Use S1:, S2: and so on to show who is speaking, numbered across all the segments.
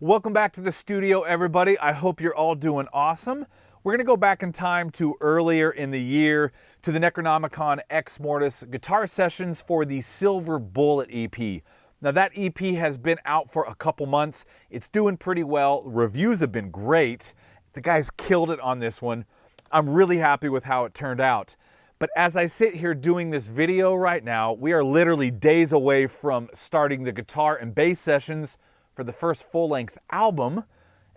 S1: Welcome back to the studio, everybody. I hope you're all doing awesome. We're gonna go back in time to earlier in the year to the Necronomicon E Mortis guitar sessions for the Silver Bullet EP. Now that EP has been out for a couple months. It's doing pretty well. Reviews have been great. The guys killed it on this one. I'm really happy with how it turned out. But as I sit here doing this video right now, we are literally days away from starting the guitar and bass sessions for the first full-length album,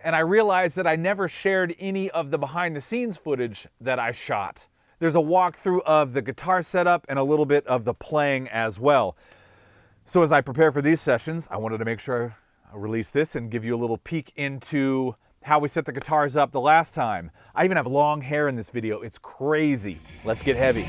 S1: and I realized that I never shared any of the behind-the-scenes footage that I shot. There's a walkthrough of the guitar setup and a little bit of the playing as well. So as I prepare for these sessions, I wanted to make sure I release this and give you a little peek into how we set the guitars up the last time. I even have long hair in this video. It's crazy. Let's get heavy.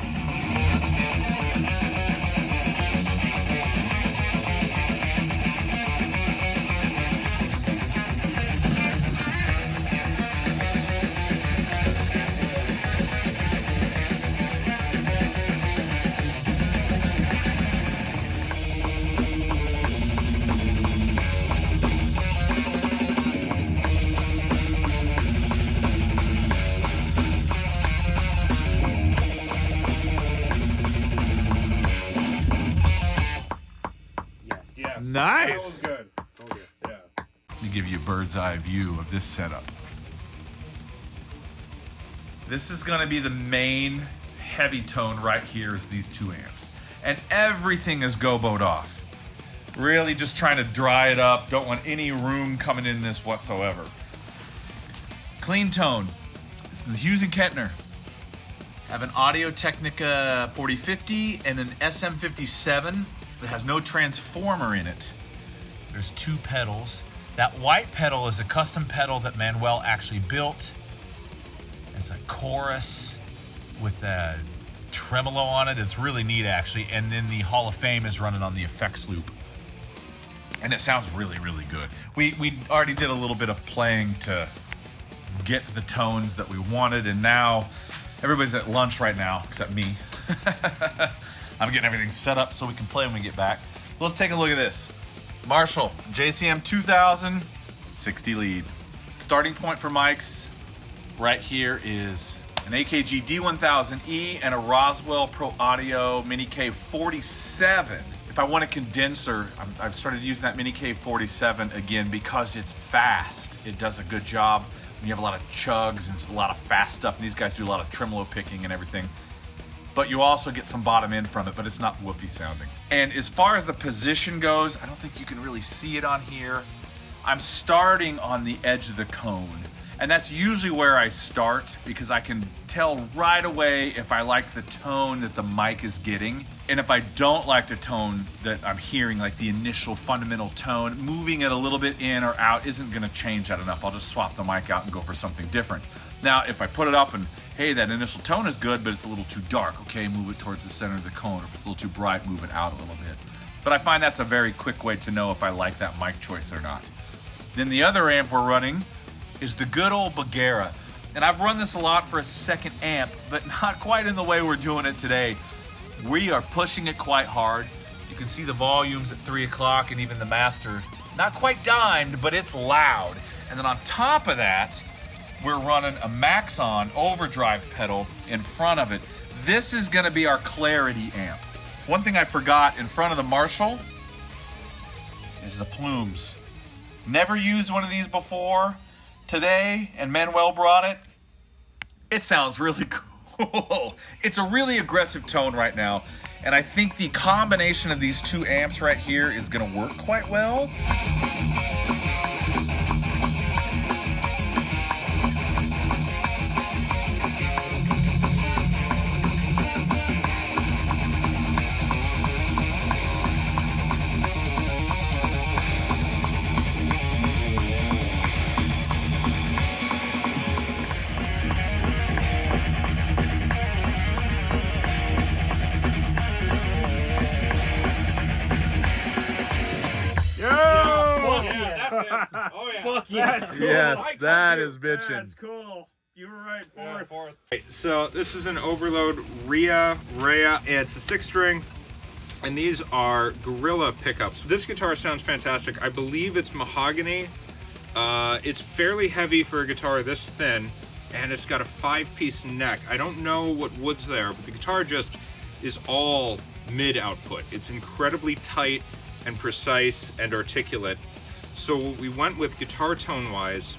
S1: Nice.
S2: That was good. Okay, yeah.
S3: Let me give you a bird's eye view of this setup. This is going to be the main heavy tone right here is these two amps. And everything is goboed off. Really just trying to dry it up. Don't want any room coming in this whatsoever. Clean tone. This is the Hughes & Kettner. Have an Audio-Technica 4050 and an SM57. That has no transformer in it. There's two pedals. That white pedal is a custom pedal that Manuel actually built. It's a chorus with a tremolo on it. It's really neat, actually. And then the Hall of Fame is running on the effects loop. And it sounds really, really good. We already did a little bit of playing to get the tones that we wanted, and now everybody's at lunch right now, except me. I'm getting everything set up so we can play when we get back. Let's take a look at this. Marshall, JCM 2000, 60 lead. Starting point for mics right here is an AKG D1000E and a Roswell Pro Audio Mini K47. If I want a condenser, I've started using that Mini K47 again because it's fast. It does a good job when you have a lot of chugs and it's a lot of fast stuff, and these guys do a lot of tremolo picking and everything. But you also get some bottom end from it, but it's not woofy sounding. And as far as the position goes, I don't think you can really see it on here. I'm starting on the edge of the cone. And that's usually where I start because I can tell right away if I like the tone that the mic is getting. And if I don't like the tone that I'm hearing, like the initial fundamental tone, moving it a little bit in or out isn't gonna change that enough. I'll just swap the mic out and go for something different. Now, if I put it up and, hey, that initial tone is good, but it's a little too dark, okay, move it towards the center of the cone. Or if it's a little too bright, move it out a little bit. But I find that's a very quick way to know if I like that mic choice or not. Then the other amp we're running is the good old Bagheera. And I've run this a lot for a second amp, but not quite in the way we're doing it today. We are pushing it quite hard. You can see the volumes at 3 o'clock and even the master, not quite dimed, but it's loud. And then on top of that, we're running a Maxon overdrive pedal in front of it. This is gonna be our clarity amp. One thing I forgot in front of the Marshall is the plumes. Never used one of these before. Today, and Manuel brought it. It sounds really cool. It's a really aggressive tone right now, and I think the combination of these two amps right here is gonna work quite well.
S2: Oh yeah.
S4: Fuck yeah.
S1: That's cool. Yes, that is bitchin'.
S4: That's cool. You were right, fourth.
S2: Right, so this is an Overload Rhea. It's a 6-string, and these are Gorilla pickups. This guitar sounds fantastic. I believe it's mahogany, It's fairly heavy for a guitar this thin, and it's got a 5-piece neck. I don't know what wood's there, but the guitar just is all mid output. It's incredibly tight and precise and articulate. So what we went with guitar tone wise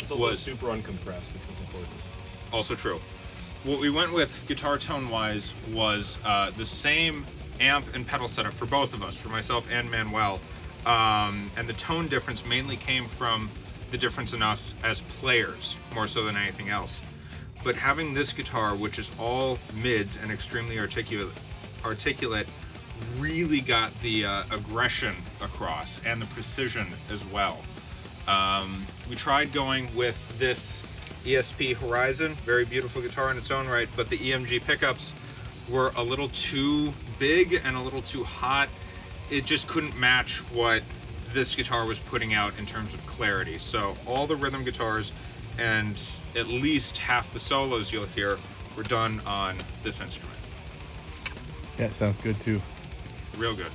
S5: It's also super uncompressed, which was important.
S2: Also true. What we went with guitar tone wise was the same amp and pedal setup for both of us, for myself and Manuel. And the tone difference mainly came from the difference in us as players, more so than anything else. But having this guitar, which is all mids and extremely articulate, really got the aggression across and the precision as well. We tried going with this ESP Horizon, very beautiful guitar in its own right, but the EMG pickups were a little too big and a little too hot. It just couldn't match what this guitar was putting out in terms of clarity. So all the rhythm guitars and at least half the solos you'll hear were done on this instrument.
S1: Yeah, it sounds good too.
S2: Real good.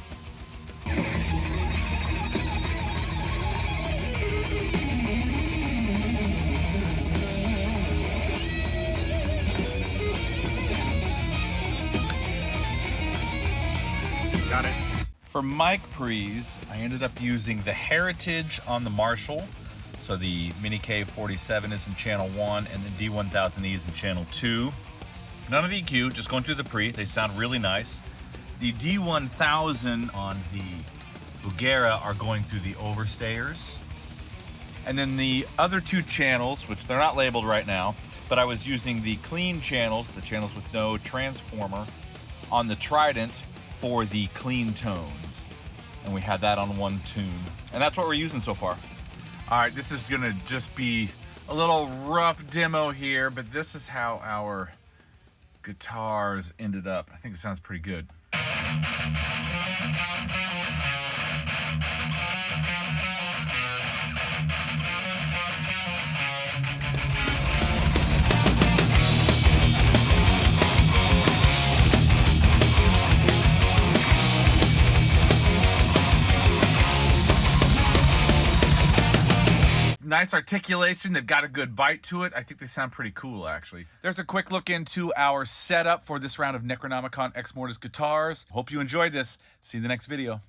S2: Got it.
S3: For mic pre's, I ended up using the Heritage on the Marshall. So the Mini K47 is in channel 1 and the D1000E is in channel 2. None of the EQ, just going through the pre. They sound really nice. The D1000 on the Bugera are going through the overstayers. And then the other two channels, which they're not labeled right now, but I was using the clean channels, the channels with no transformer, on the Trident for the clean tones. And we had that on one tune. And that's what we're using so far. All right, this is gonna just be a little rough demo here, but this is how our guitars ended up. I think it sounds pretty good. Nice articulation. They've got a good bite to it. I think they sound pretty cool, actually. There's a quick look into our setup for this round of Necronomicon Ex Mortis guitars. Hope you enjoyed this. See you in the next video.